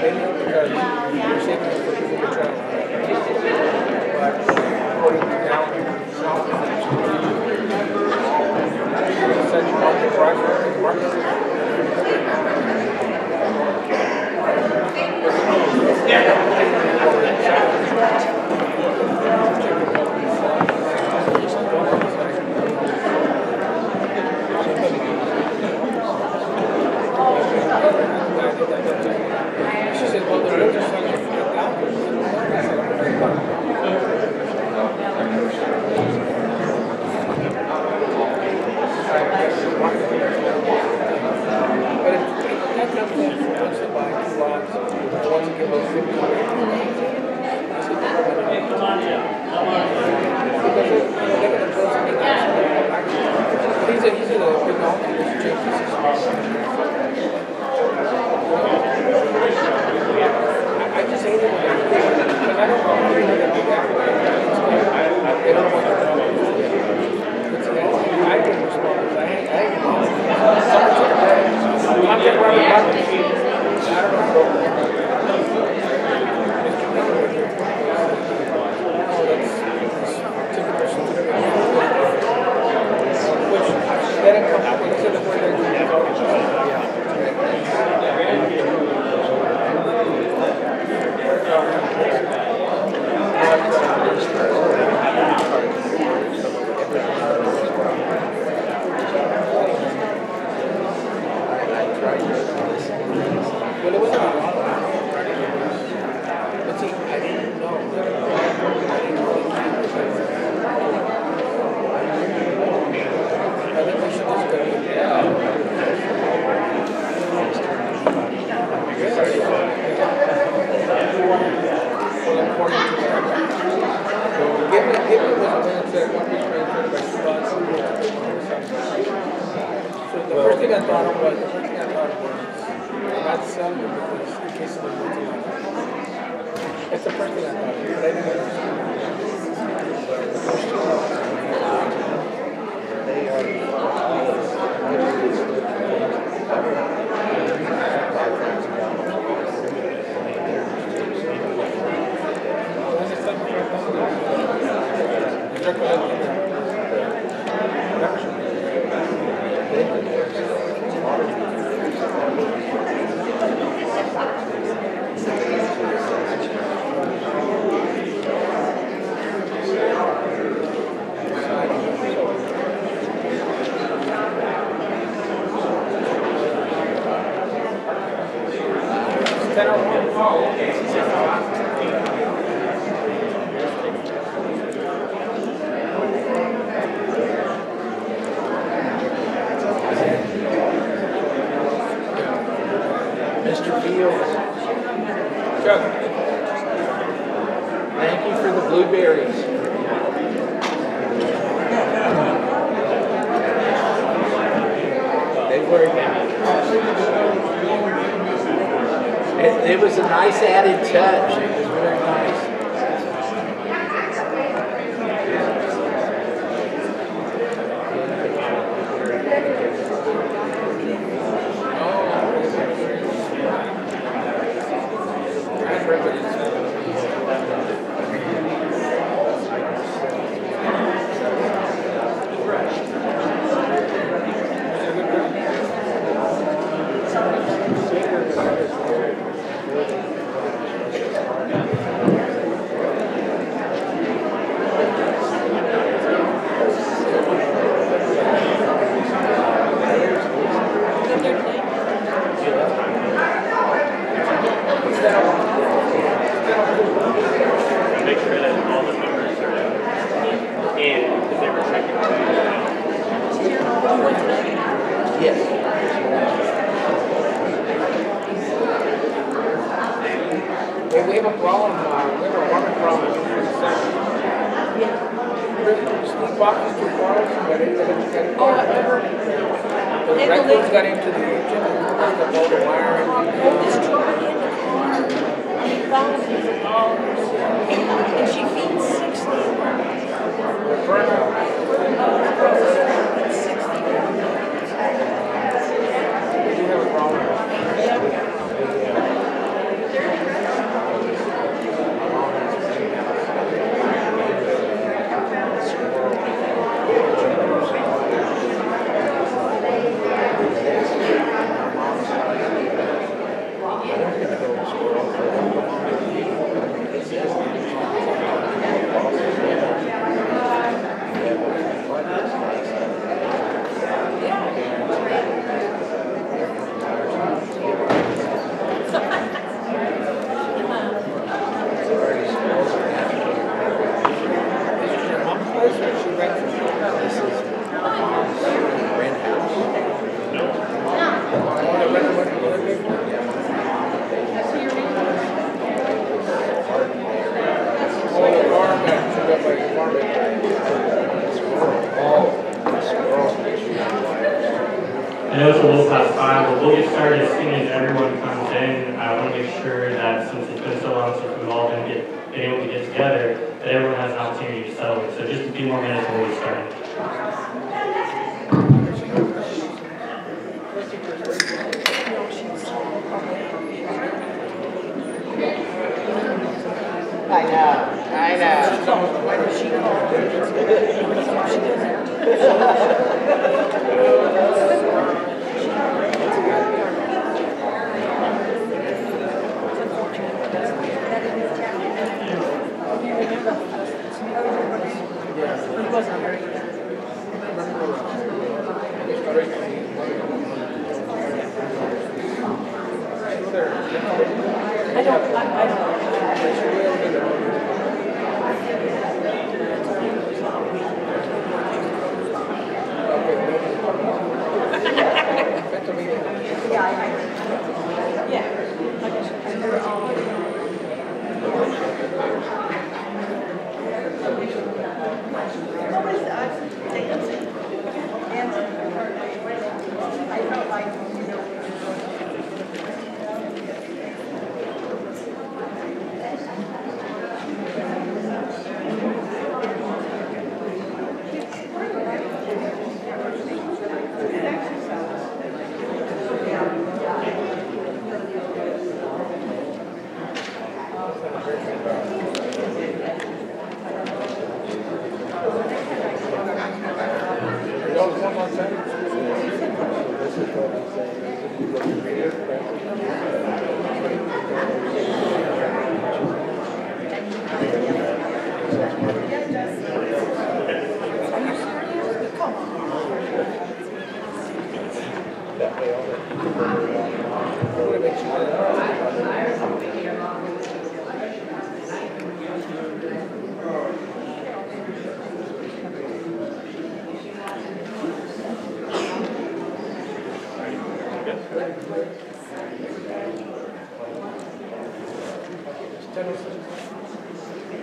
Maybe because you're saving it for people to travel. But according to now, such market price, market. She said, well, the roads are starting to get down. But if that comes in for once to buy 2 lots, I want to give those 50 away. He's a big homie. He's I just hate it when because I don't want to be that big after they don't want to I get responses. I hate someone took a break. I'm getting where I'm I don't know. Let it come up with the way they're doing it. Well, it wasn't a lot of but see, I didn't know. I think we should just go with well, according to that. Give me was a man said one was transferred by 2 lots. So the first thing I thought of was not selling it because in case of the that's the first thing I thought of, but I didn't understand. They Mr. Fields. Chuck. Thank you for the blueberries. They were. It was a nice added touch. It was very nice. then I want to make sure that since it's been so long since we've all been able to get together, that everyone has an opportunity to settle. So just a few more minutes when we start. I know.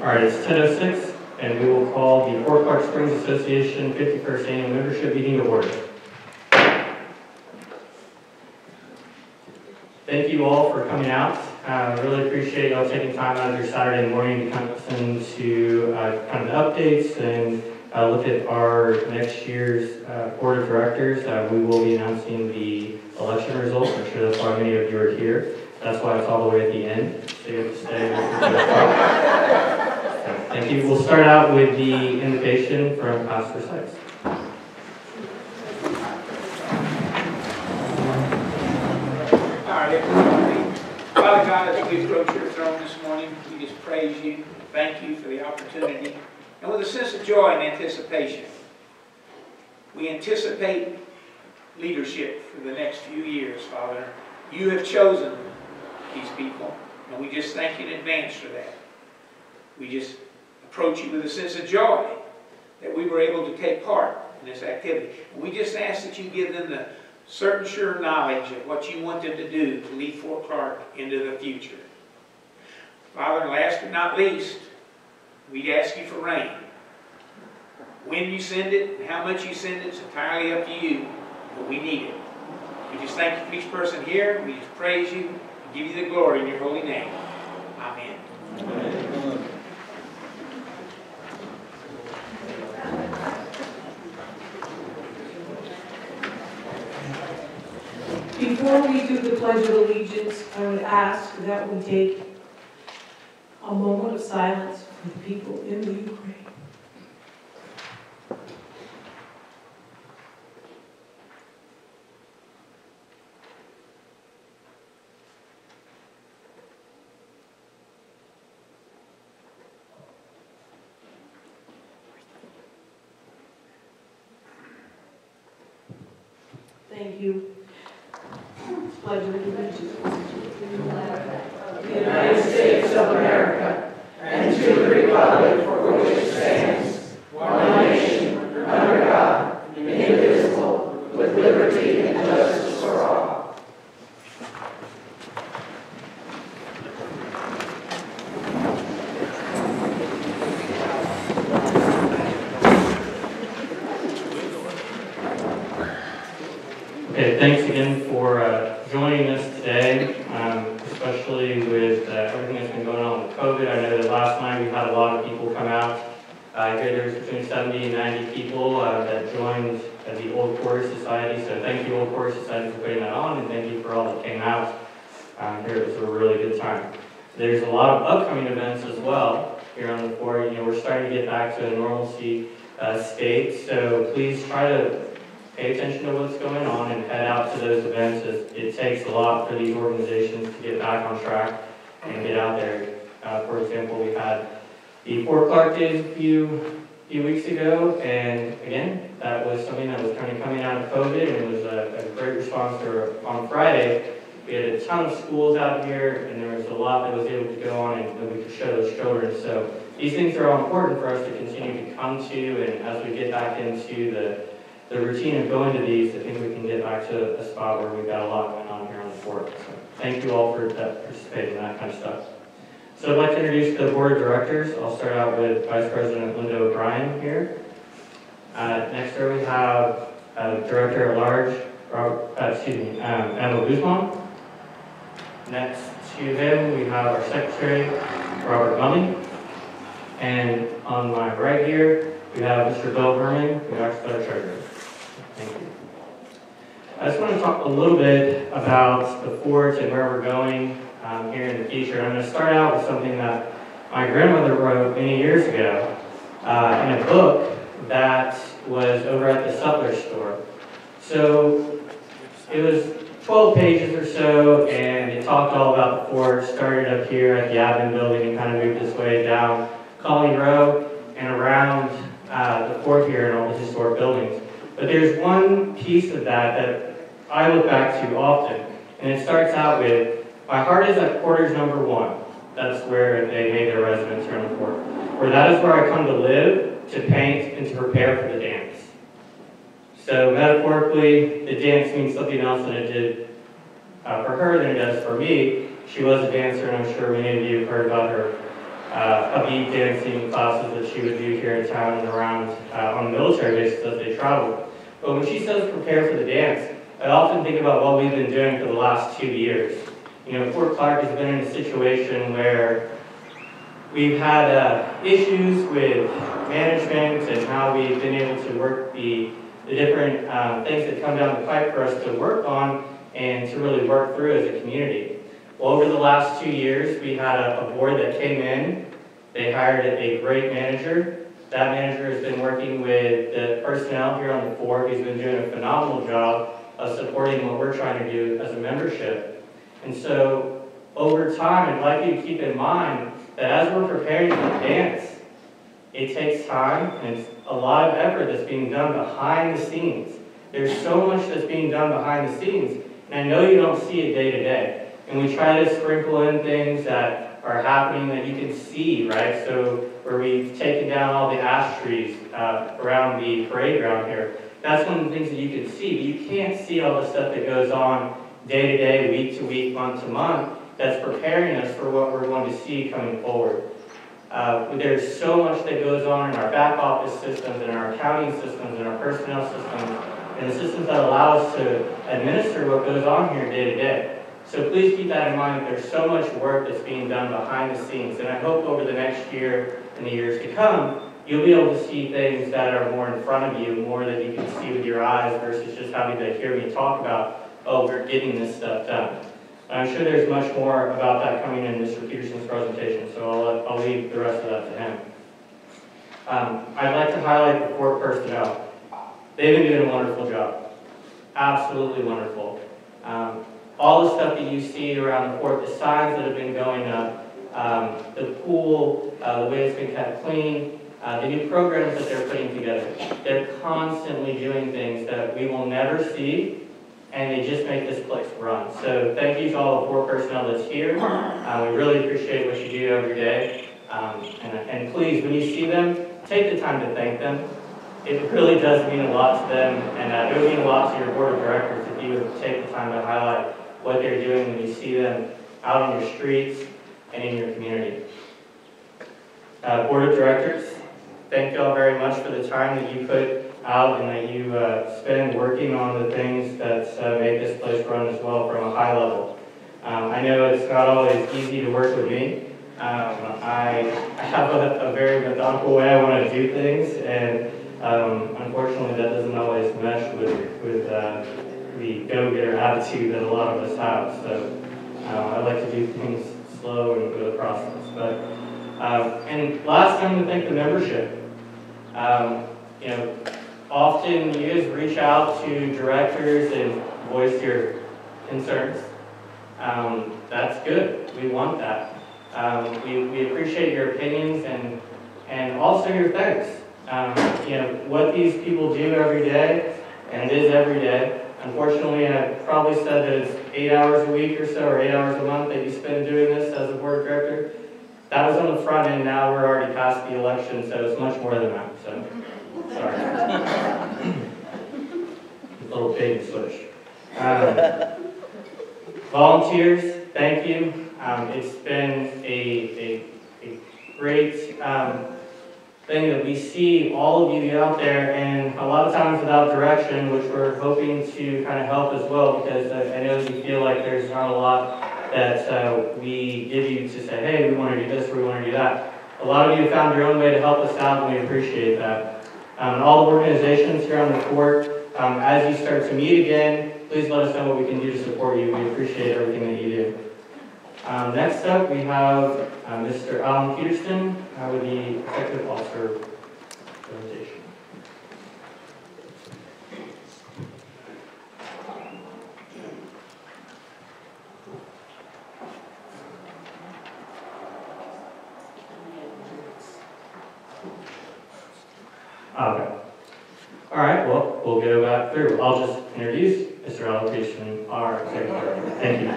All right, it's 10:06, and we will call the Fort Clark Springs Association 51st Annual Membership Meeting to order. Thank you all for coming out. Really appreciate y'all taking time out of your Saturday morning to kind of listen to kind of the updates and look at our next year's Board of Directors. We will be announcing the election results. I'm sure that's why many of you are here. That's why it's all the way at the end, so you have to stay. Thank you. We'll start out with the invocation from Pastor Sykes. All right, everybody. Father God, as we approach your throne this morning, we just praise you, thank you for the opportunity, and with a sense of joy and anticipation. We anticipate leadership for the next few years, Father. You have chosen these people, and we just thank you in advance for that. We just approach you with a sense of joy that we were able to take part in this activity. And we just ask that you give them the certain sure knowledge of what you want them to do to lead Fort Clark into the future. Father, last but not least, we ask you for rain. When you send it and how much you send it is entirely up to you, but we need it. We just thank you for each person here. We just praise you and give you the glory in your holy name. Amen. Amen. Before we do the Pledge of Allegiance, I would ask that we take a moment of silence for the people in the Ukraine. Thank you. Pledge of Allegiance to the United States of America and to the republic for which it stands, one nation, under God, indivisible, with liberty and justice for all. Okay, thanks again for joining us today. especially with everything that's been going on with COVID. I know that last night we had a lot of people come out. I hear there was between 70 and 90 people that joined the Old Quarter Society. So thank you, Old Quarter Society, for putting that on, and thank you for all that came out. Here it was a really good time. There's a lot of upcoming events as well here on the board. You know, we're starting to get back to a normalcy state, so please try to pay attention to what's going on and head out to those events. It takes a lot for these organizations to get back on track and get out there. For example, we had the Fort Clark Days a few weeks ago, and again, that was something that was kind of coming out of COVID, and it was a great response there on Friday. We had a ton of schools out here, and there was a lot that was able to go on and we could show those children. So these things are all important for us to continue to come to, and as we get back into the routine of going to these, I think we can get back to a spot where we've got a lot going on here on the fort. So thank you all for participating in that kind of stuff. So I'd like to introduce the Board of Directors. I'll start out with Vice President Linda O'Brien here. Next door we have Director at Large, Emma Guzman. Next to him we have our Secretary, Robert Mulley. And on my right here, we have Mr. Bill Herman, who acts as our Treasurer. Thank you. I just want to talk a little bit about the fort and where we're going here in the future. I'm going to start out with something that my grandmother wrote many years ago in a book that was over at the Sutler store. So it was 12 pages or so, and it talked all about the fort. Started up here at the admin building and kind of moved its way down Colony Road and around the fort here and all the historic buildings. But there's one piece of that I look back to often, and it starts out with, "My heart is at quarters number 1. That's where they made their residence here on the fort. "Where that is where I come to live, to paint, and to prepare for the dance." So metaphorically, the dance means something else than it did for her than it does for me. She was a dancer, and I'm sure many of you have heard about her upbeat dancing classes that she would do here in town and around on a military basis as they traveled. But when she says prepare for the dance, I often think about what we've been doing for the last 2 years. You know, Fort Clark has been in a situation where we've had issues with management and how we've been able to work the different things that come down the pipe for us to work on and to really work through as a community. Well, over the last 2 years, we had a board that came in. They hired a great manager. That manager has been working with the personnel here on the fort. He's been doing a phenomenal job of supporting what we're trying to do as a membership. And so, over time, I'd like you to keep in mind that as we're preparing for the dance, it takes time and it's a lot of effort that's being done behind the scenes. There's so much that's being done behind the scenes, and I know you don't see it day to day. And we try to sprinkle in things that are happening that you can see, right? So where we've taken down all the ash trees around the parade ground here, that's one of the things that you can see, but you can't see all the stuff that goes on day to day, week to week, month to month, that's preparing us for what we're going to see coming forward. There's so much that goes on in our back office systems, in our accounting systems, in our personnel systems, and the systems that allow us to administer what goes on here day to day. So please keep that in mind, that there's so much work that's being done behind the scenes, and I hope over the next year and the years to come, you'll be able to see things that are more in front of you, more that you can see with your eyes versus just having to hear me talk about, oh, we're getting this stuff done. I'm sure there's much more about that coming in Mr. Peterson's presentation, so I'll leave the rest of that to him. I'd like to highlight the fort personnel. They've been doing a wonderful job. Absolutely wonderful. All the stuff that you see around the fort, the signs that have been going up, the pool, the way it's been kept clean, the new programs that they're putting together. They're constantly doing things that we will never see, and they just make this place run. So thank you to all the fort personnel that's here. We really appreciate what you do every day. And please, when you see them, take the time to thank them. It really does mean a lot to them, and it would mean a lot to your board of directors if you would take the time to highlight what they're doing when you see them out on your streets and in your community. Board of Directors, thank you all very much for the time that you put out and that you spend working on the things that make this place run as well from a high level. I know it's not always easy to work with me. I have a very methodical way I want to do things, and unfortunately that doesn't always mesh with the go-getter attitude that a lot of us have. So I like to do things slow and go the process. But and last, I'm going to thank the membership. You know, often you guys reach out to directors and voice your concerns. That's good. We want that. We appreciate your opinions and also your thanks. You know, what these people do every day, and it is every day. Unfortunately, I probably said that it's 8 hours a week or so, or 8 hours a month that you spend doing this as a board director. That was on the front end. Now we're already past the election, so it's much more than that. So, sorry. A little bait and switch. Volunteers, thank you. It's been a great thing that we see all of you out there, and a lot of times without direction, which we're hoping to kind of help as well, because I know you feel like there's not a lot that we give you to say, hey, we want to do this or we want to do that. A lot of you have found your own way to help us out, and we appreciate that. All the organizations here on the court, as you start to meet again, please let us know what we can do to support you. We appreciate everything that you do. Next up, we have Mr. Alan Peterson with the Executive Officer presentation. Okay. All right, well, we'll go back through. I'll just introduce Mr. Alan Peterson, our Executive Officer. Thank you.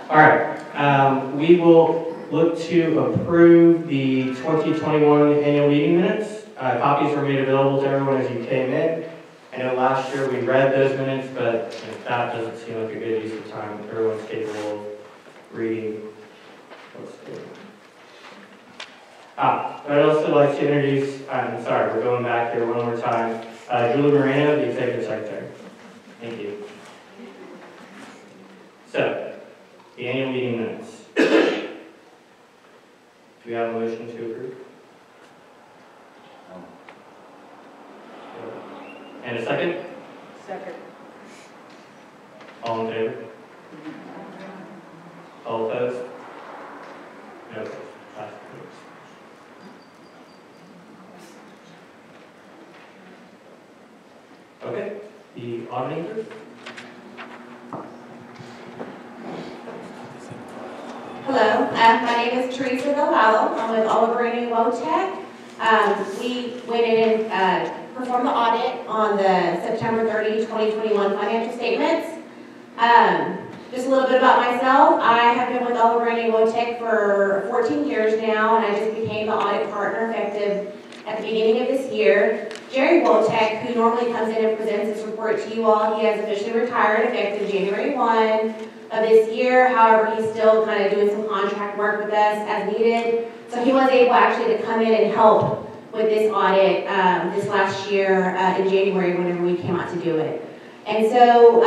All right, we will look to approve the 2021 annual meeting minutes. Copies were made available to everyone as you came in. I know last year we read those minutes, but if that doesn't seem like a good use of time, everyone's capable of reading what's there. I'd also like to introduce, I'm sorry, we're going back here one more time, Julie Moreno, the Executive Secretary. Thank you. So, the annual meeting minutes. Do we have a motion to approve? And a second? Second. All in favor? All opposed? No. Okay, the auditor. Hello, my name is Teresa Delgado. I'm with Oliver & Wojtek. We went in and performed the audit on the September 30, 2021 financial statements. Just a little bit about myself. I have been with Oliver & Wojtek for 14 years now, and I just became the audit partner effective at the beginning of this year. Jerry Wojtek, who normally comes in and presents this report to you all, he has officially retired effective January 1 of this year. However, he's still kind of doing some contract work with us as needed. So he was able actually to come in and help with this audit this last year in January whenever we came out to do it. And so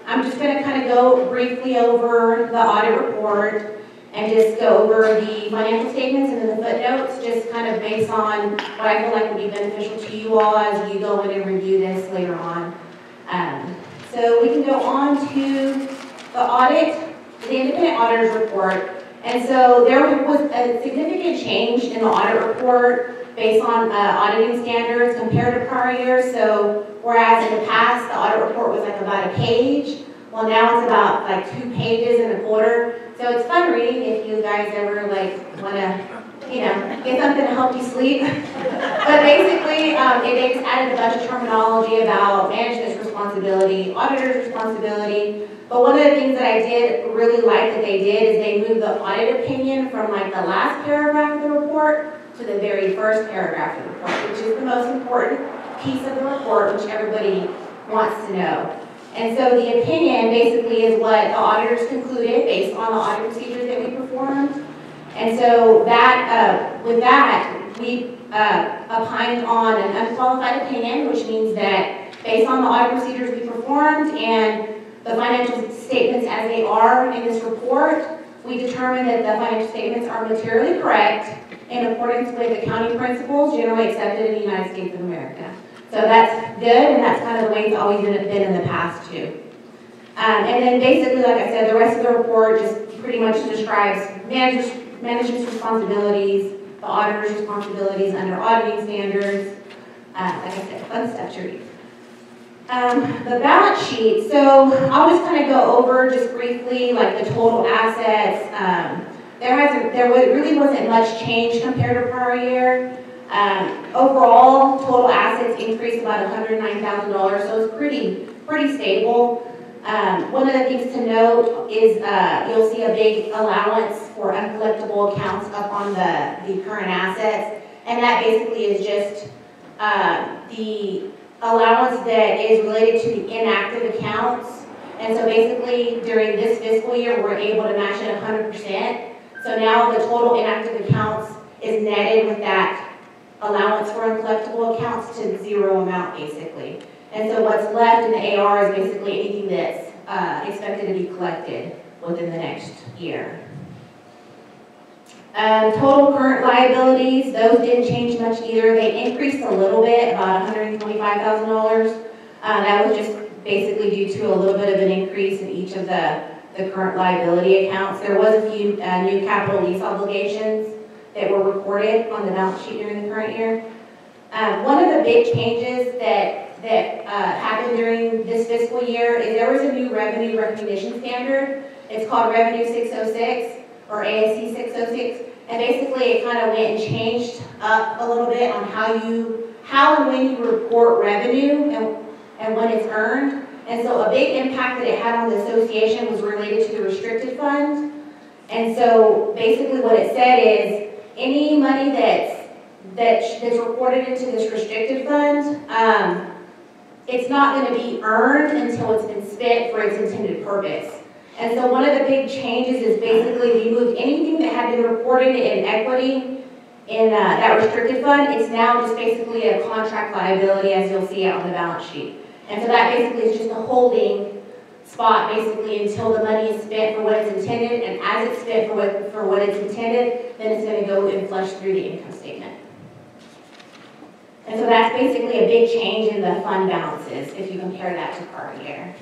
I'm just going to kind of go briefly over the audit report and just go over the financial statements and then the footnotes, just kind of based on what I feel like would be beneficial to you all as you go in and review this later on. So we can go on to the audit, the independent auditor's report. And so there was a significant change in the audit report based on auditing standards compared to prior years. So whereas in the past, the audit report was like about a page, well now it's about like 2 pages and a quarter. So it's fun reading if you guys ever like want to, get something to help you sleep. But basically, they just added a bunch of terminology about management's responsibility, auditor's responsibility. But one of the things that I did really like that they did is they moved the audit opinion from like the last paragraph of the report to the very first paragraph of the report, which is the most important piece of the report, which everybody wants to know. And so the opinion basically is what the auditors concluded based on the audit procedures that we performed. And so that, with that, we opined on an unqualified opinion, which means that based on the audit procedures we performed and the financial statements as they are in this report, we determined that the financial statements are materially correct in accordance with accounting principles generally accepted in the United States of America. So that's good, and that's kind of the way it's always been in the past too. And then basically, like I said, the rest of the report just pretty much describes management's responsibilities, the auditor's responsibilities under auditing standards, like I said, fun stuff to read. The balance sheet, so I'll just kind of go over just briefly like the total assets. There really wasn't much change compared to prior year. Overall, total assets increased about $109,000, so it's pretty stable. One of the things to note is you'll see a big allowance for uncollectible accounts up on the current assets, and that basically is just the allowance that is related to the inactive accounts. And so basically during this fiscal year, we're able to match it 100%. So now the total inactive accounts is netted with that allowance for uncollectible accounts to zero amount basically. And so what's left in the AR is basically anything that's expected to be collected within the next year. Total current liabilities, those didn't change much either. They increased a little bit, about $125,000. That was just basically due to a little bit of an increase in each of the current liability accounts. There was a few new capital lease obligations that were recorded on the balance sheet during the current year. One of the big changes that happened during this fiscal year is there was a new revenue recognition standard. It's called Revenue 606 or ASC 606, and basically it kind of went and changed up a little bit on how and when you report revenue and when it's earned. And so a big impact that it had on the association was related to the restricted fund. And so basically what it said is any money that's reported into this restricted fund, it's not going to be earned until it's been spent for its intended purpose. And so one of the big changes is basically we moved anything that had been reported in equity in that restricted fund. It's now just basically a contract liability, as you'll see on the balance sheet. And so that basically is just a holding spot basically until the money is spent for what it's intended, and as it's spent for what it's intended, then it's going to go and flush through the income statement. And so that's basically a big change in the fund balances if you compare that to prior year.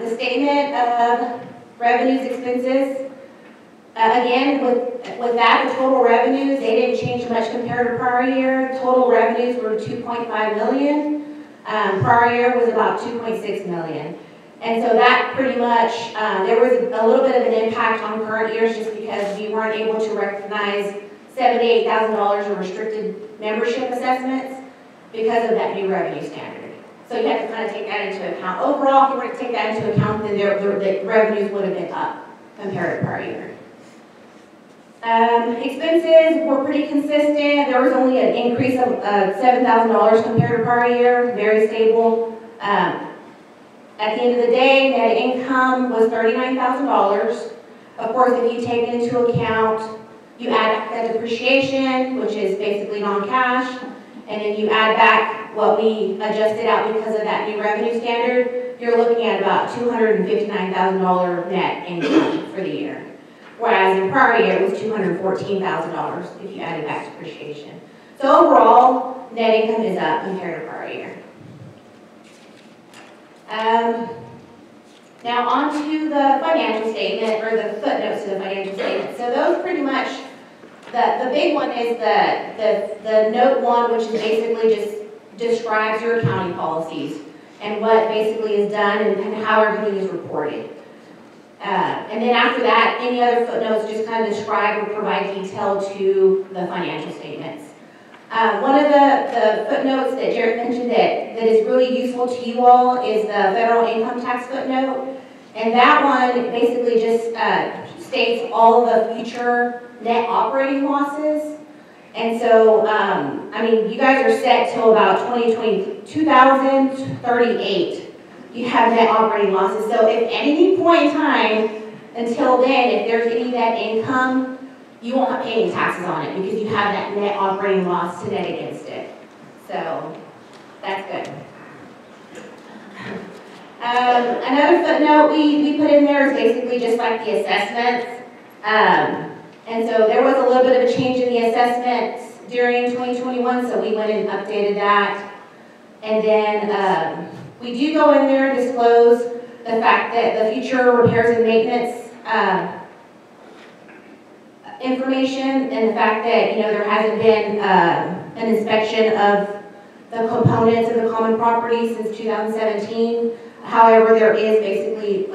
The statement of revenues, expenses, again, with that, the total revenues, they didn't change much compared to prior year. Total revenues were $2.5 million. Prior year was about $2.6 million. And so that pretty much, there was a little bit of an impact on current years just because we weren't able to recognize $78,000 of restricted membership assessments because of that new revenue standard. So you have to kind of take that into account. Overall, if you were to take that into account, then the revenues would have been up compared to prior year. Expenses were pretty consistent. There was only an increase of $7,000 compared to prior year, very stable. At the end of the day, net income was $39,000. Of course, if you take into account, you add that depreciation, which is basically non-cash, and then you add back what we adjusted out because of that new revenue standard, you're looking at about $259,000 net income for the year. Whereas in prior year, it was $214,000 if you added back depreciation. So overall, net income is up compared to prior year. Now on to the financial statement, or the footnotes to the financial statement. So those pretty much, the big one is the note 1, which is basically just describes your accounting policies and what basically is done and how everything is reported. And then after that, any other footnotes just kind of describe or provide detail to the financial statements. One of the footnotes that Jared mentioned that is really useful to you all is the federal income tax footnote. And that one basically just states all of the future net operating losses. And so, I mean, you guys are set till about 2038. You have net operating losses. So if at any point in time until then, if there's any net income, you won't have to pay any taxes on it because you have that net operating loss to net against it. So that's good. Another footnote we put in there is basically just like the assessments. And so there was a little bit of a change in the assessments during 2021, so we went and updated that. And then we do go in there and disclose the fact that the future repairs and maintenance information, and the fact that, you know, there hasn't been an inspection of the components of the common property since 2017. However, there is basically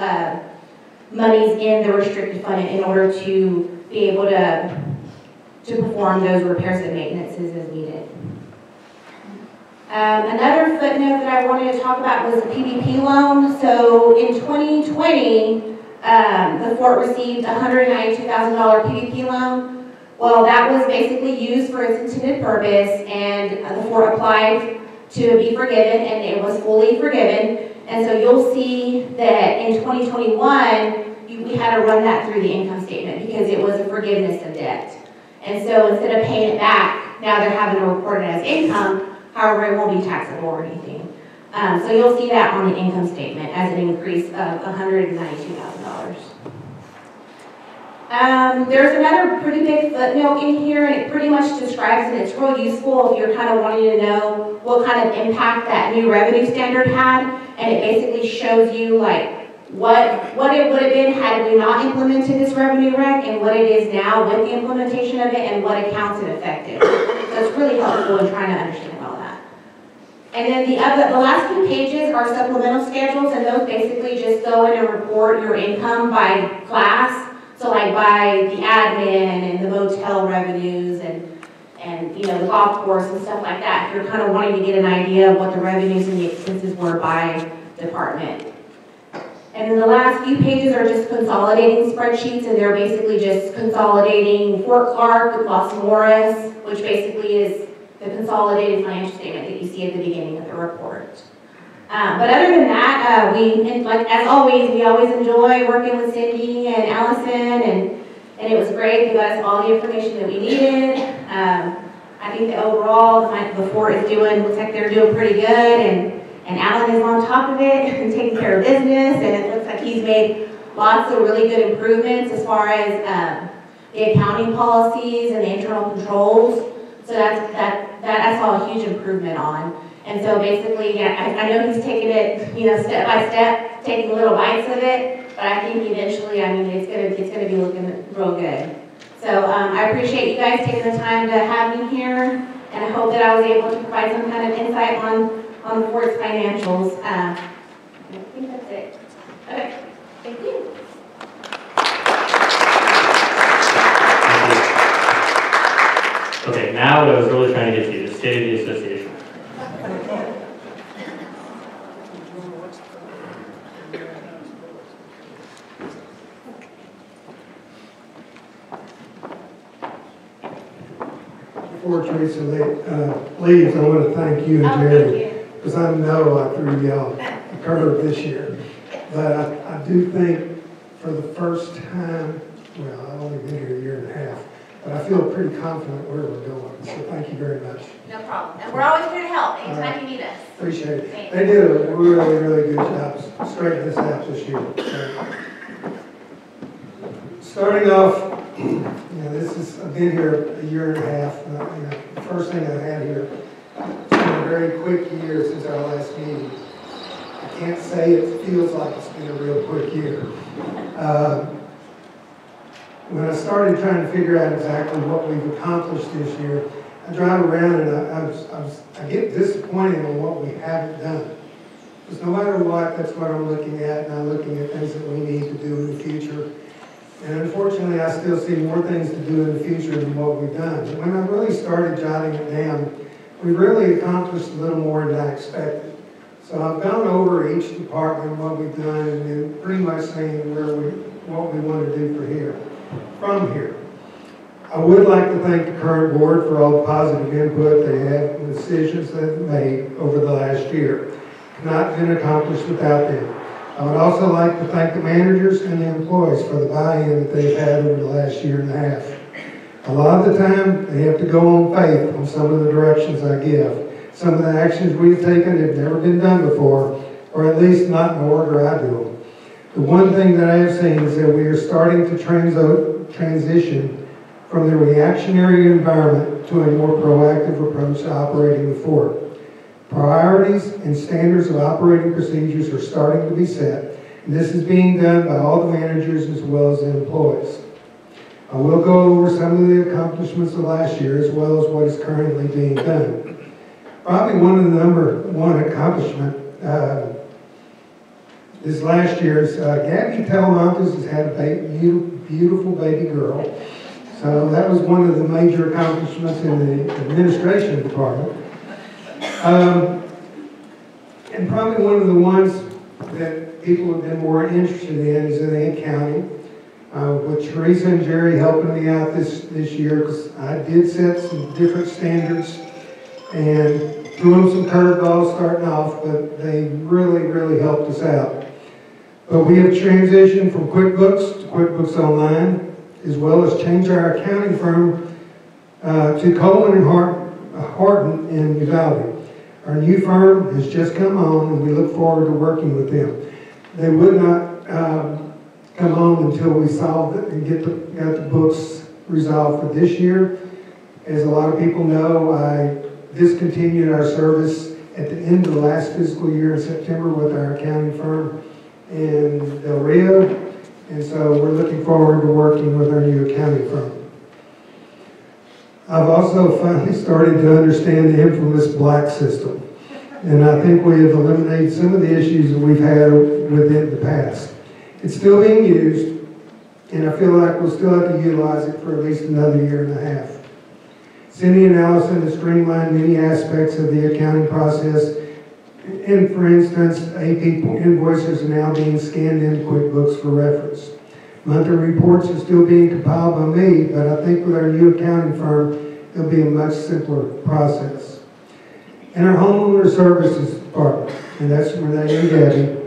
monies in the restricted fund in order to be able to perform those repairs and maintenances as needed. Another footnote that I wanted to talk about was the PPP loan. So in 2020, the fort received a $192,000 PPP loan. Well, that was basically used for its intended purpose, and the fort applied to be forgiven, and it was fully forgiven. And so you'll see that in 2021, we had to run that through the income statement because it was a forgiveness of debt. And so instead of paying it back, now they're having to report it as income. However, it won't be taxable or anything. So you'll see that on the income statement as an increase of $192,000. There's another pretty big footnote in here, and it pretty much describes, and it's real useful if you're kind of wanting to know what kind of impact that new revenue standard had, and it basically shows you like what it would have been had we not implemented this revenue rec, and what it is now with the implementation of it, and what accounts it affected. So it's really helpful in trying to understand all that. And then the last few pages are supplemental schedules, and those basically just go in and report your income by class. So like by the admin and the motel revenues and you know, the golf course and stuff like that, if you're kind of wanting to get an idea of what the revenues and the expenses were by department. And then the last few pages are just consolidating spreadsheets, and they're basically just consolidating Fort Clark with Los Morris, which basically is the consolidated financial statement that you see at the beginning of the report. But other than that, as always, we always enjoy working with Cindy and Allison, and it was great. They got us all the information that we needed. I think that overall, the fort is looks like they're doing pretty good, and Alan is on top of it and taking care of business, and it looks like he's made lots of really good improvements as far as the accounting policies and the internal controls. So that I saw a huge improvement on. And so basically, yeah, I know he's taking it, you know, step by step, taking little bites of it, but I think eventually, I mean, it's gonna be looking real good. So I appreciate you guys taking the time to have me here, and I hope that I was able to provide some kind of insight on the fort's financials. I think that's it. Okay, thank you. Okay, now what I was really trying to get to, the state of the association. Before Teresa leaves, I want to thank you and Jerry, because I know I threw y'all a curve this year. But I do think for the first time, well, I've only been here a year and a half, but I feel pretty confident where we're going. So thank you very much. No problem. And we're always here to help anytime you need us. Appreciate it. Thanks. They did a really, really good job straightening this out this year. Starting off, I've been here a year and a half. The first thing I had here, it's been a very quick year since our last meeting. I can't say it feels like it's been a real quick year. When I started trying to figure out exactly what we've accomplished this year, I drive around and I get disappointed on what we haven't done. Because no matter what, that's what I'm looking at, and I'm looking at things that we need to do in the future. And unfortunately, I still see more things to do in the future than what we've done. But when I really started jotting it down, we really accomplished a little more than I expected. So I've gone over each department, what we've done, and then pretty much saying what we want to do from here. I would like to thank the current board for all the positive input they have and decisions they've made over the last year. Not been accomplished without them. I would also like to thank the managers and the employees for the buy-in that they've had over the last year and a half. A lot of the time, they have to go on faith on some of the directions I give. Some of the actions we've taken have never been done before, or at least not in the order I do them. The one thing that I have seen is that we are starting to transition from the reactionary environment to a more proactive approach to operating the fort. Priorities and standards of operating procedures are starting to be set, and this is being done by all the managers as well as the employees. I will go over some of the accomplishments of last year as well as what is currently being done. Probably one of the number one accomplishment this last year is Gabby Telemontes has had a beautiful baby girl. So that was one of the major accomplishments in the administration department. And probably one of the ones that people have been more interested in is in the accounting. With Teresa and Jerry helping me out this year, because I did set some different standards and threw them some curveballs starting off, but they really helped us out. But we have transitioned from QuickBooks to QuickBooks Online, as well as changed our accounting firm to Coleman and Horton in Uvalde. Our new firm has just come on, and we look forward to working with them. They would not come on until we solved it and got the books resolved for this year. As a lot of people know, I discontinued our service at the end of the last fiscal year in September with our accounting firm in Del Rio, and so we're looking forward to working with our new accounting firm. I've also finally started to understand the infamous black system, and I think we have eliminated some of the issues that we've had with it in the past. It's still being used, and I feel like we'll still have to utilize it for at least another year and a half. Cindy and Allison have streamlined many aspects of the accounting process, and for instance, AP invoices are now being scanned into QuickBooks for reference. Monthly reports are still being compiled by me, but I think with our new accounting firm, it'll be a much simpler process. And our homeowner services department, and that's Renee and Gabby,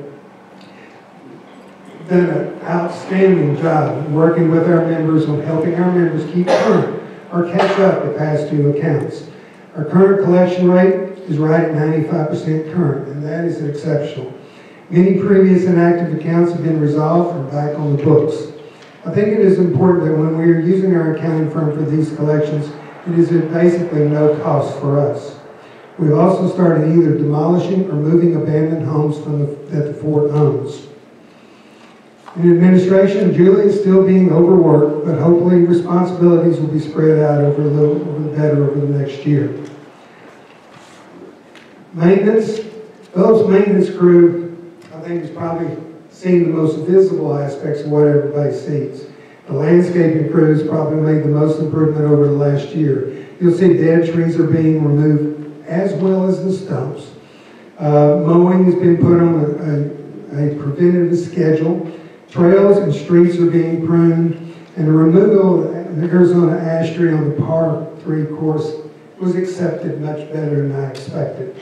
done an outstanding job working with our members on helping our members keep current or catch up the past due accounts. Our current collection rate is right at 95% current, and that is exceptional. Many previous inactive accounts have been resolved and back on the books. I think it is important that when we are using our accounting firm for these collections, it is at basically no cost for us. We've also started either demolishing or moving abandoned homes that the fort owns. In administration, Julie is still being overworked, but hopefully responsibilities will be spread out over the next year. Maintenance, Phillips maintenance crew, I think, has probably seen the most visible aspects of what everybody sees. The landscaping crews probably made the most improvement over the last year. You'll see dead trees are being removed as well as the stumps. Mowing has been put on a preventative schedule. Trails and streets are being pruned, and the removal of the Arizona ash tree on the par 3 course was accepted much better than I expected.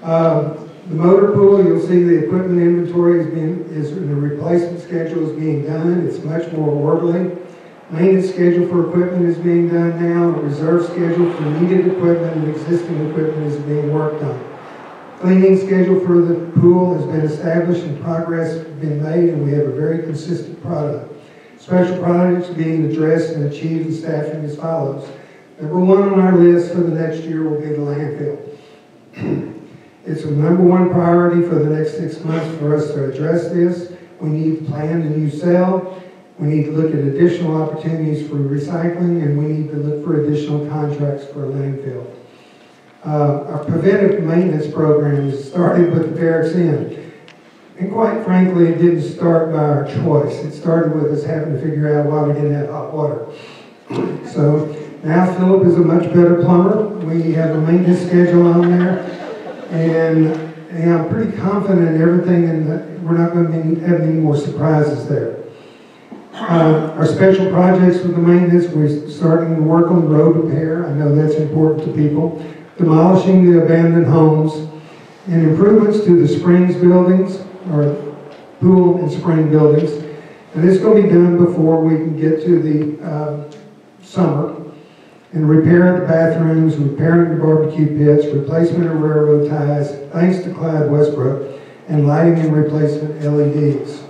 The motor pool, you'll see the equipment inventory and the replacement schedule is being done. It's much more orderly. Maintenance schedule for equipment is being done now. The reserve schedule for needed equipment and existing equipment is being worked on. Cleaning schedule for the pool has been established and progress has been made, and we have a very consistent product. Special projects being addressed and achieved and staffing as follows. Number 1 on our list for the next year will be the landfill. It's a number 1 priority for the next 6 months for us to address this. We need to plan a new cell. We need to look at additional opportunities for recycling, and we need to look for additional contracts for a landfill. Our preventive maintenance program started with the Barracks Inn. And quite frankly, it didn't start by our choice. It started with us having to figure out why we didn't have hot water. So now Philip is a much better plumber. We have a maintenance schedule on there. And I'm pretty confident in everything, and we're not going to have any more surprises there. Our special projects with the maintenance, we're starting to work on road repair. I know that's important to people. Demolishing the abandoned homes, and improvements to the springs buildings, or pool and spring buildings. And this is going to be done before we can get to the summer. And repair the bathrooms, repairing the barbecue pits, replacement of railroad ties, thanks to Clyde Westbrook. and lighting and replacement LEDs.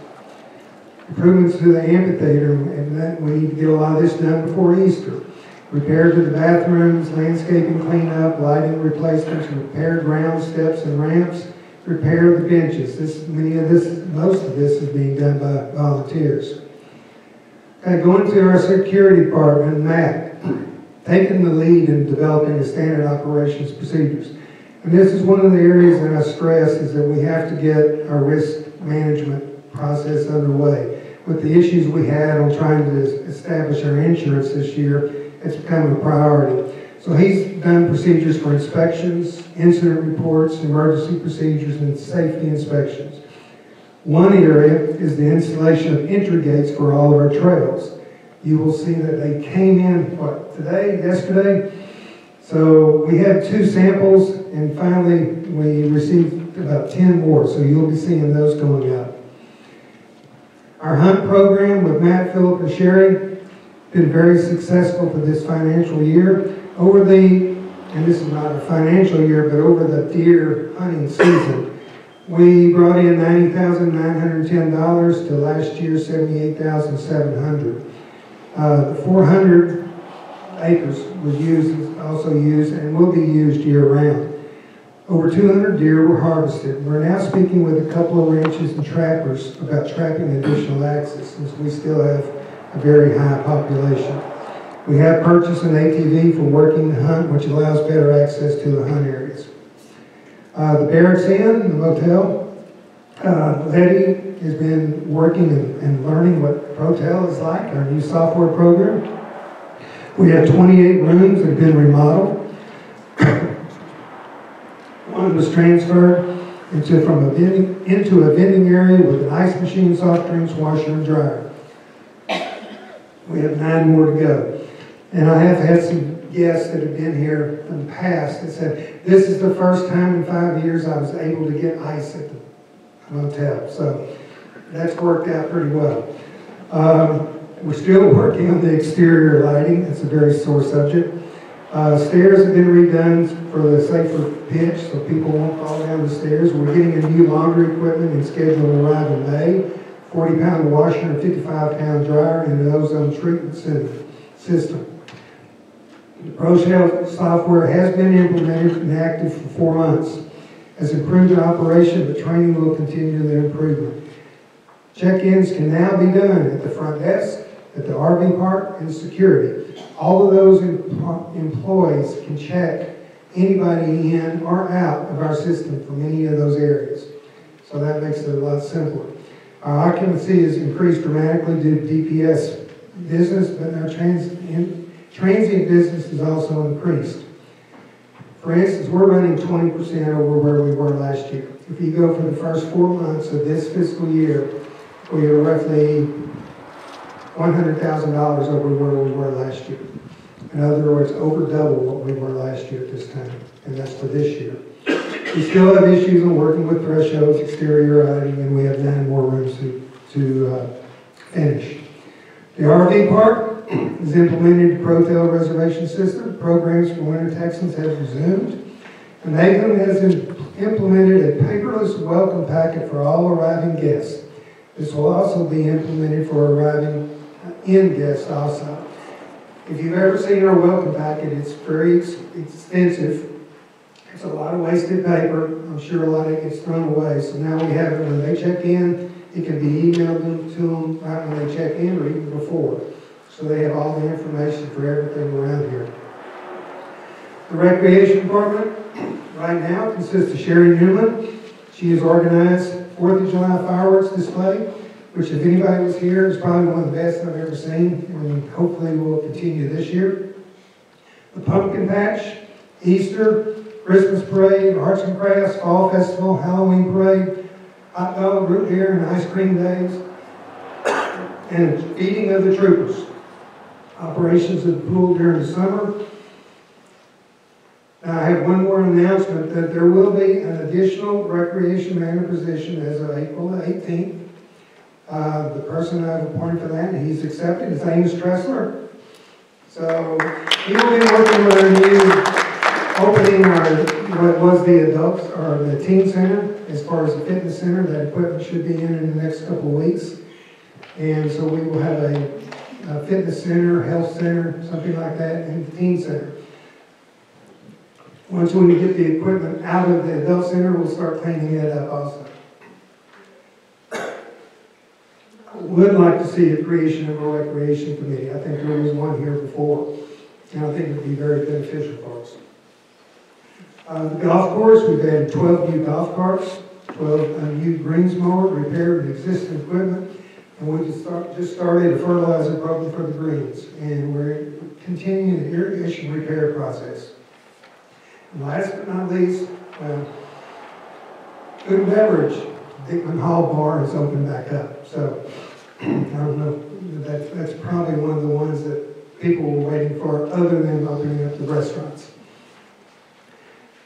Improvements to the amphitheater, and that we need to get a lot of this done before Easter. Repair to the bathrooms, landscaping cleanup, lighting replacements, repair ground steps and ramps, repair the benches. Most of this is being done by volunteers. Okay, going to our security department, Matt, taking the lead in developing the standard operations procedures. And this is one of the areas that I stress is that we have to get our risk management process underway. With the issues we had on trying to establish our insurance this year, it's become a priority. So he's done procedures for inspections, incident reports, emergency procedures, and safety inspections. One area is the installation of entry gates for all of our trails. You will see that they came in, yesterday? So we had 2 samples, and finally we received about 10 more, so you'll be seeing those going up. Our hunt program with Matt, Phillip, and Sherry been very successful for this financial year. And this is not a financial year, but over the deer hunting season, we brought in $90,910 to last year $78,700. The 400 acres was also used and will be used year-round. Over 200 deer were harvested. We're now speaking with a couple of ranches and trappers about trapping additional access, since we still have a very high population. We have purchased an ATV for working the hunt, which allows better access to the hunt areas. The Barracks Inn, the motel, Letty has been working and learning what Protel is like, our new software program. We have 28 rooms that have been remodeled. One was transferred into a vending area with an ice machine, soft drinks, washer, and dryer. We have 9 more to go. And I have had some guests that have been here in the past that said, this is the first time in 5 years I was able to get ice at the motel. So that's worked out pretty well. We're still working on the exterior lighting. It's a very sore subject. Stairs have been redone for the safer pitch so people won't fall down the stairs. We're getting a new laundry equipment and scheduled to arrive in May. 40-pound washer and 55-pound dryer and an ozone treatment system. The ProShell software has been implemented and active for 4 months. Has improved in operation, but training will continue their improvement. Check-ins can now be done at the front desk, at the RV park, and security. All of those employees can check anybody in or out of our system from any of those areas. So that makes it a lot simpler. Our occupancy has increased dramatically due to DPS business, but our transient business has also increased. For instance, we're running 20% over where we were last year. If you go for the first 4 months of this fiscal year, we are roughly $100,000 over where we were last year. In other words, over double what we were last year at this time, and that's for this year. We still have issues on working with thresholds, exterior lighting, and we have 9 more rooms to finish. The RV park has implemented the ProTel reservation system. Programs for Winter Texans have resumed. And Nathan has implemented a paperless welcome packet for all arriving guests. This will also be implemented for arriving in guests also. If you've ever seen our welcome packet, it's very extensive. It's a lot of wasted paper. I'm sure a lot of it gets thrown away. So now we have it when they check in. It can be emailed to them right when they check in or even before. So they have all the information for everything around here. The Recreation Department right now consists of Sherry Newman. She has organized 4th of July fireworks display, which if anybody was here, is probably one of the best I've ever seen, and hopefully will continue this year. The Pumpkin Patch, Easter, Christmas Parade, Arts and Crafts, Fall Festival, Halloween Parade, hot dog, root beer, and ice cream days, and feeding of the troopers. Operations of the pool during the summer. Now, I have one more announcement that there will be an additional recreation manager position as of April 18th. The person I've appointed for that, and he's accepted, his name is Tressler. So he will be working with our new opening what was the adults or the teen center. as far as the fitness center. That equipment should be in the next couple of weeks. And so we will have a fitness center, health center, something like that, and a teen center. Once we get the equipment out of the adult center, we'll start cleaning it up also. I would like to see a creation of a recreation committee. I think there was one here before, and I think it would be very beneficial for us. The golf course, we've added 12 new golf carts, 12 new greens mower, repaired existing equipment, and we just started a fertilizer program for the greens, and we're continuing the irrigation repair process. And last but not least, food and beverage. Dickman Hall Bar has opened back up, so I don't know, that's probably one of the ones that people were waiting for, other than opening up the restaurants.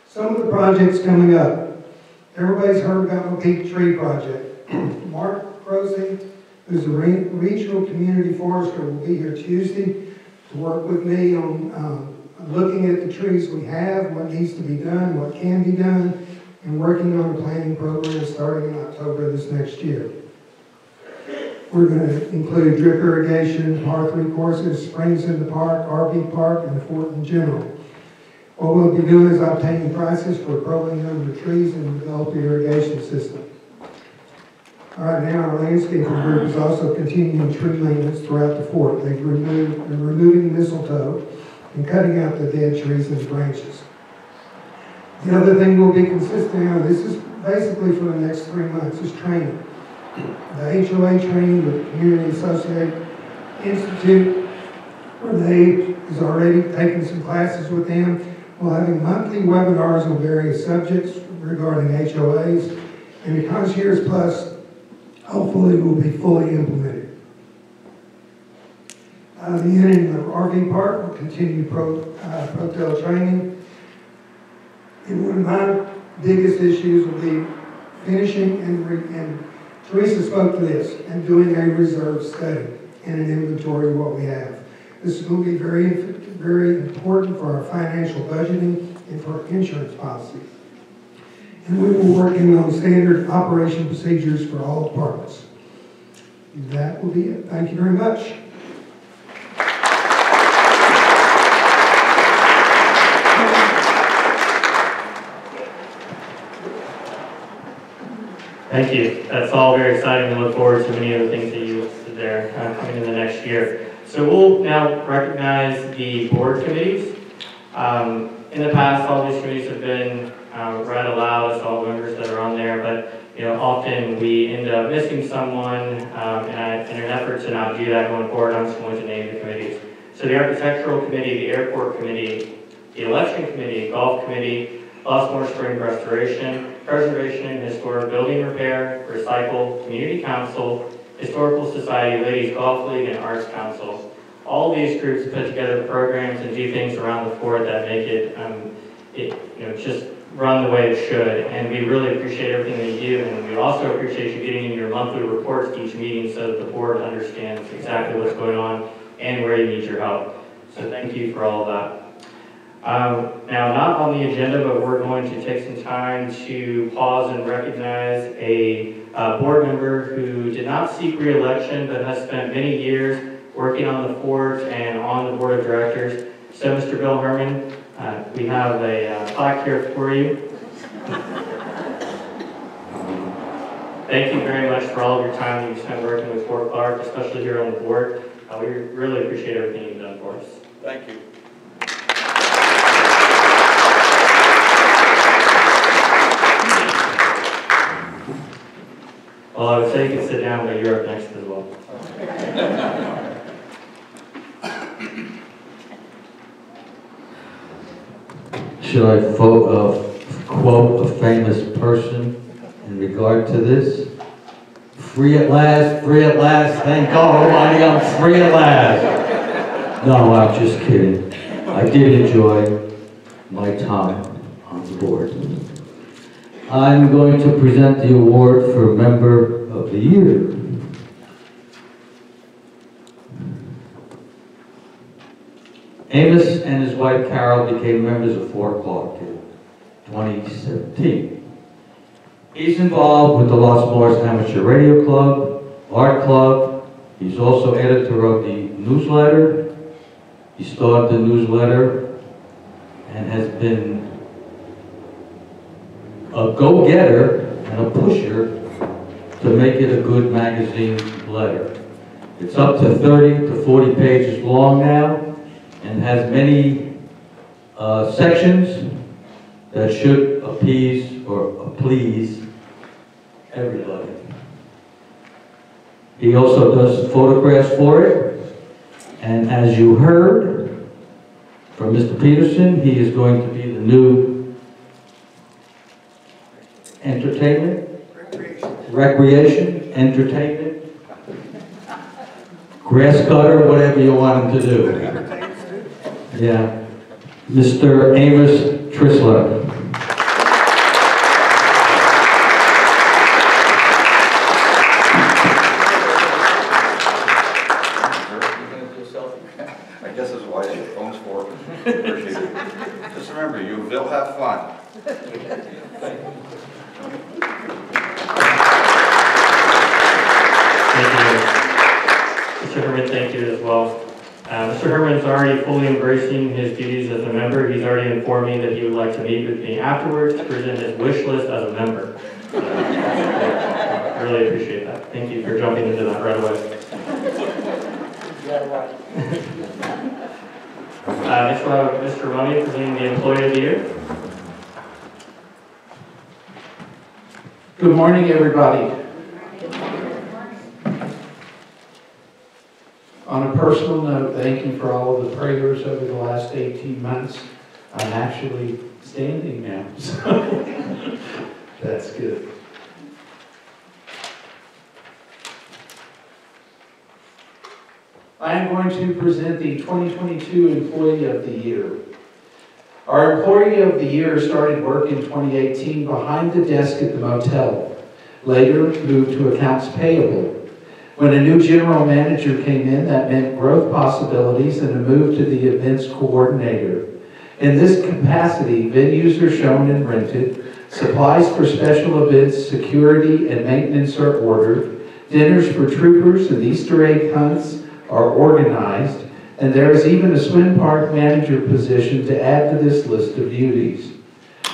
Some of the projects coming up. Everybody's heard about the Peak Tree Project. Mark Crosey, who's a regional community forester, will be here Tuesday to work with me on looking at the trees we have, what needs to be done, what can be done, and working on a planning program starting in October this next year. We're going to include drip irrigation, par-3 courses, springs in the park, RV park, and the fort in general. What we'll be doing is obtaining prices for probing under the trees and develop the irrigation system. All right, now our landscaping group is also continuing tree maintenance throughout the fort. They're removing mistletoe and cutting out the dead trees and branches. The other thing we'll be consistent on, this is basically for the next 3 months, is training. The HOA training with the Community Associate Institute, where they is already taking some classes with them. We'll having monthly webinars on various subjects regarding HOAs, and the Concierge Plus hopefully will be fully implemented. The inn and the RV park will continue pro-tail training. And one of my biggest issues will be finishing, and Teresa spoke to this, and doing a reserve study and an inventory of what we have. This is going to be very, very important for our financial budgeting and for our insurance policy. And we will be working on standard operation procedures for all departments. That will be it. Thank you very much. Thank you. That's all very exciting. We look forward to many of the things that you listed there coming in the next year. So we'll now recognize the board committees. In the past, all these committees have been read aloud to all the members that are on there, but often we end up missing someone, and in an effort to not do that going forward, I'm just going to name the committees. So the Architectural Committee, the Airport Committee, the Election Committee, Golf Committee, Lossmore Spring Restoration, Preservation and Historic Building Repair, Recycle, Community Council, Historical Society, Ladies Golf League, and Arts Council. All of these groups put together programs and do things around the fort that make it, just run the way it should. And we really appreciate everything that you do, and we also appreciate you getting in your monthly reports to each meeting so that the board understands exactly what's going on and where you need your help. So thank you for all of that. Now, not on the agenda, but we're going to take some time to pause and recognize a board member who did not seek re-election, but has spent many years working on the fort and on the board of directors. So, Mr. Bill Herman, we have a plaque here for you. Thank you very much for all of your time you spent working with Fort Clark, especially here on the board. We really appreciate everything you've done for us. Thank you. Well, I would say you can sit down, but you're up next as well. Should I quote a famous person in regard to this? Free at last, thank God Almighty, I'm free at last. No, I'm just kidding. I did enjoy my time on the board. I'm going to present the award for Member of the Year. Amos and his wife Carol became members of Fort Clark in 2017. He's involved with the Los Morris Amateur Radio Club, Art Club. He's also editor of the newsletter. He started the newsletter and has been a go-getter and a pusher to make it a good magazine letter. It's up to 30 to 40 pages long now and has many sections that should appease or please everybody. He also does photographs for it, and as you heard from Mr. Peterson, he is going to be the new entertainment, recreation, entertainment, grass cutter, whatever you want him to do. Yeah, Mr. Amos Trissler. I guess that's why your phone's for. Appreciate it. Just remember, you will have fun. Thank you. Mr. Herman, thank you as well. Mr. Herman's already fully embracing his duties as a member. He's already informed me that he would like to meet with me afterwards to present his wish list as a member. I really appreciate that. Thank you for jumping into that right away. Next we'll have Mr. Rummy presenting the Employee of the Year. Good morning, everybody. On a personal note, thank you for all of the prayers over the last 18 months. I'm actually standing now, so that's good. I am going to present the 2022 Employee of the Year. Our Employee of the Year started work in 2018 behind the desk at the motel. Later, moved to accounts payable. When a new general manager came in, that meant growth possibilities and a move to the events coordinator. In this capacity, venues are shown and rented, supplies for special events, security, and maintenance are ordered, dinners for troopers and Easter egg hunts are organized, and there is even a swim park manager position to add to this list of duties.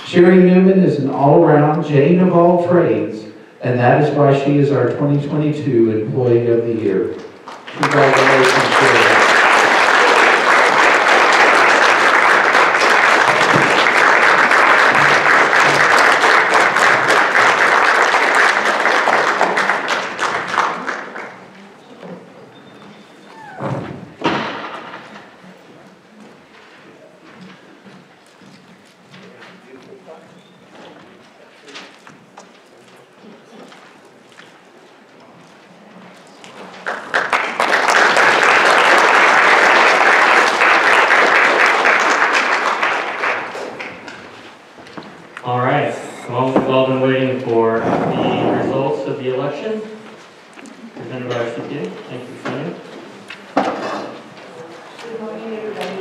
Sherry Newman is an all-around Jane of all trades, and that is why she is our 2022 Employee of the Year. Congratulations, Sherry. All right, well, we've all been waiting for the results of the election. Presented by our CPA. Thank you, Sonia. Good morning, everybody.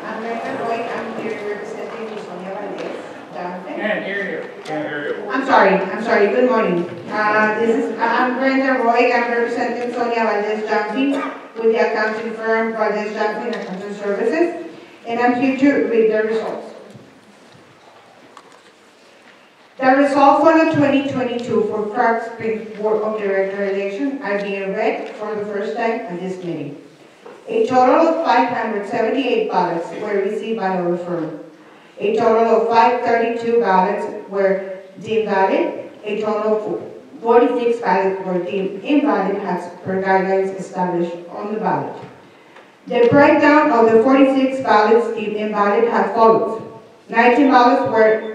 I'm Brenda Roy. I'm here representing Sonia Valdez. Can't hear you. I'm sorry. Good morning. I'm Brenda Roy. I'm representing Sonia Valdez Johnson with the accounting firm Valdez Johnson Accounting Services, and I'm here to read the results. The results for the 2022 for Krug Springs Board of Director election are being read for the first time at this meeting. A total of 578 ballots were received by our firm. A total of 532 ballots were deemed valid. A total of 46 ballots were deemed invalid as per guidelines established on the ballot. The breakdown of the 46 ballots deemed invalid as follows. 19 ballots were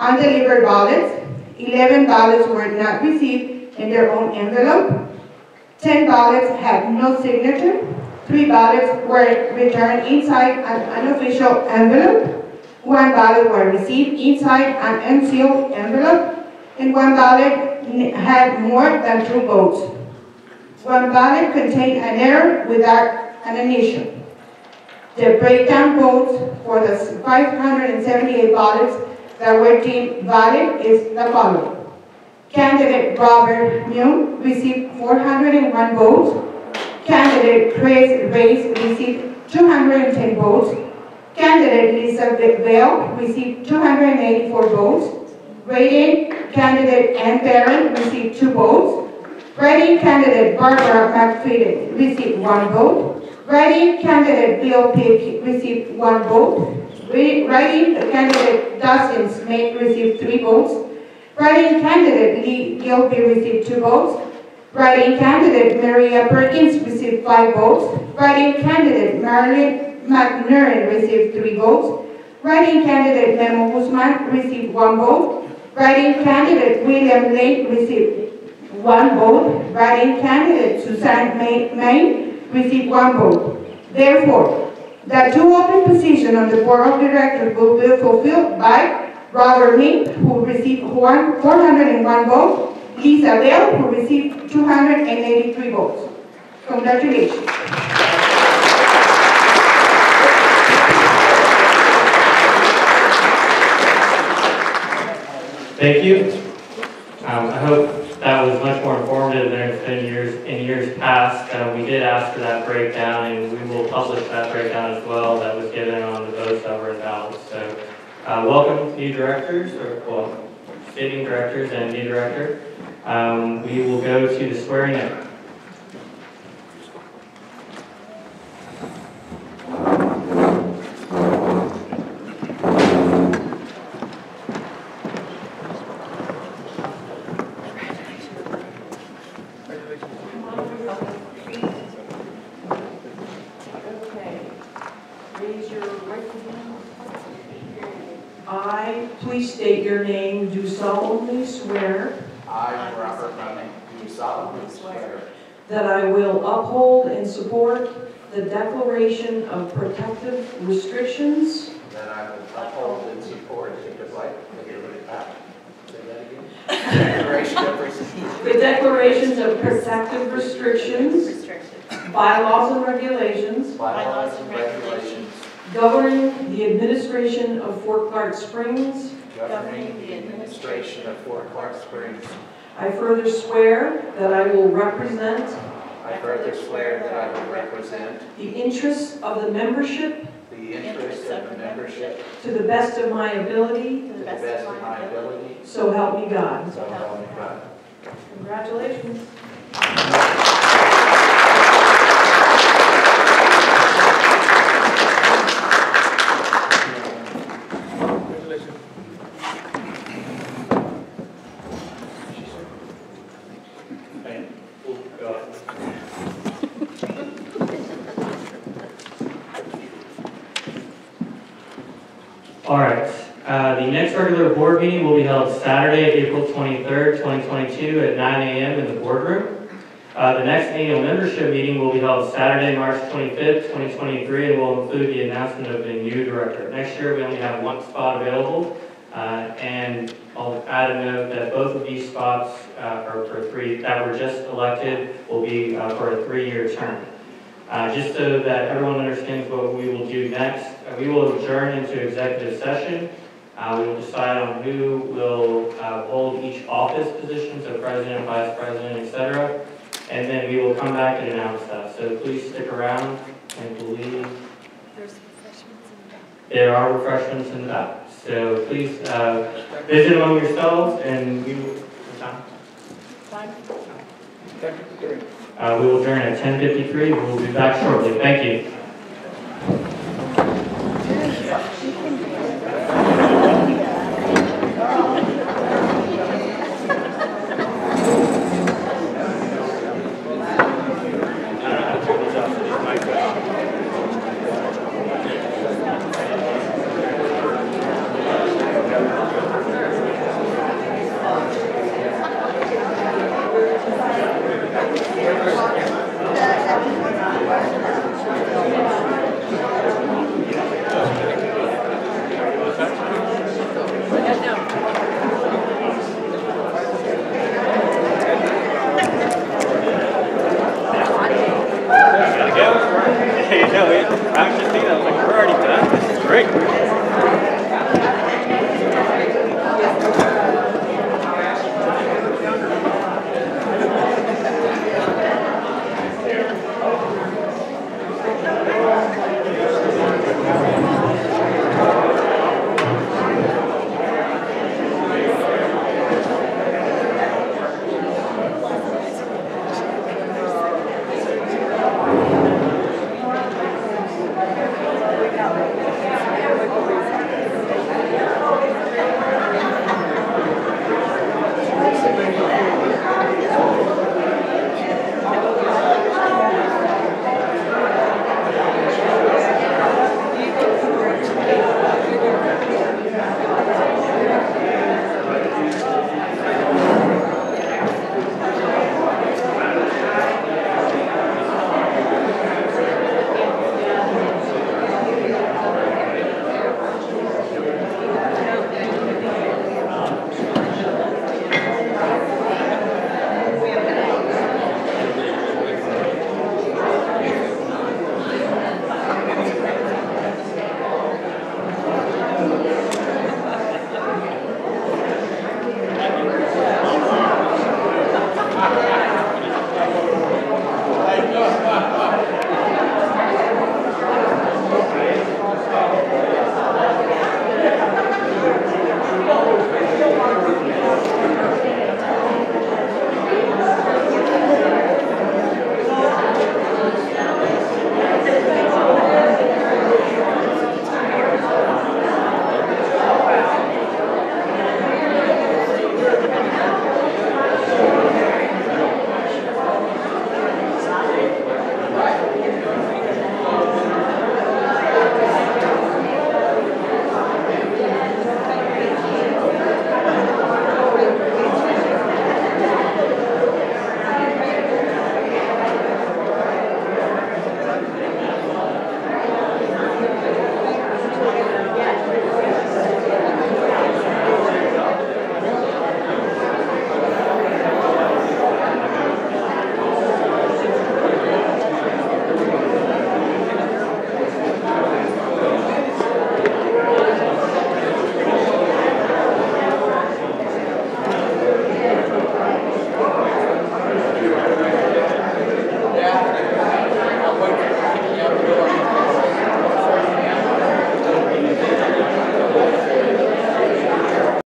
undelivered ballots, 11 ballots were not received in their own envelope, 10 ballots had no signature, 3 ballots were returned inside an unofficial envelope, 1 ballot were received inside an unsealed envelope, and 1 ballot had more than 2 votes. 1 ballot contained an error without an initial. The breakdown votes for the 578 ballots that were deemed valid is the following. Candidate Robert Young received 401 votes. Candidate Chris Reyes received 210 votes. Candidate Lisa Bell received 284 votes. Write-in candidate Ann Barron received 2 votes. Write-in candidate Barbara McFadden received 1 vote. Write-in candidate Bill Pick received 1 vote. Write-in candidate Dustin Smith received 3 votes. Write-in candidate Lee Gilby received 2 votes. Write-in candidate Maria Perkins received 5 votes. Write-in candidate Marilyn McNerney received 3 votes. Write-in candidate Memo Guzman received 1 vote. Write-in candidate William Lake received 1 vote. Write-in candidate Suzanne May received 1 vote. Therefore, the 2 open positions on the Board of Directors will be fulfilled by Robert Mink, who received 401 votes, Lisa Bell, who received 283 votes. Congratulations. Thank you. I hope that was much more informative than it's been in years past. We did ask for that breakdown, and we will publish that breakdown as well that was given on the votes that were invalid. So, welcome new directors, or well, sitting directors and new director. We will go to the swearing in. Please state your name, do solemnly swear. I, Robert Running, do solemnly swear that I will uphold and support the Declaration of Protective Restrictions. that I will uphold and support the Declarations of Protective Restrictions, bylaws and regulations, governing the administration of Fort Clark Springs. I further swear that I will represent the interests of the membership to the best of my ability. So help me God. Congratulations. All right. The next regular board meeting will be held Saturday, April 23rd, 2022 at 9 a.m. in the boardroom. The next annual membership meeting will be held Saturday, March 25th, 2023, and will include the announcement of a new director. Next year, we only have 1 spot available, and I'll add a note that both of these spots are for 3 that were just elected will be for a 3-year term. Just so that everyone understands what we will do next, we will adjourn into executive session. We will decide on who will hold each office position, so president, vice president, etc. And then we will come back and announce that. So please stick around. I believe there are refreshments in the back. So please visit among yourselves, and we will. We will adjourn at 10:53. We will be back shortly. Thank you. I was just thinking, I was like, we're already done. This is great.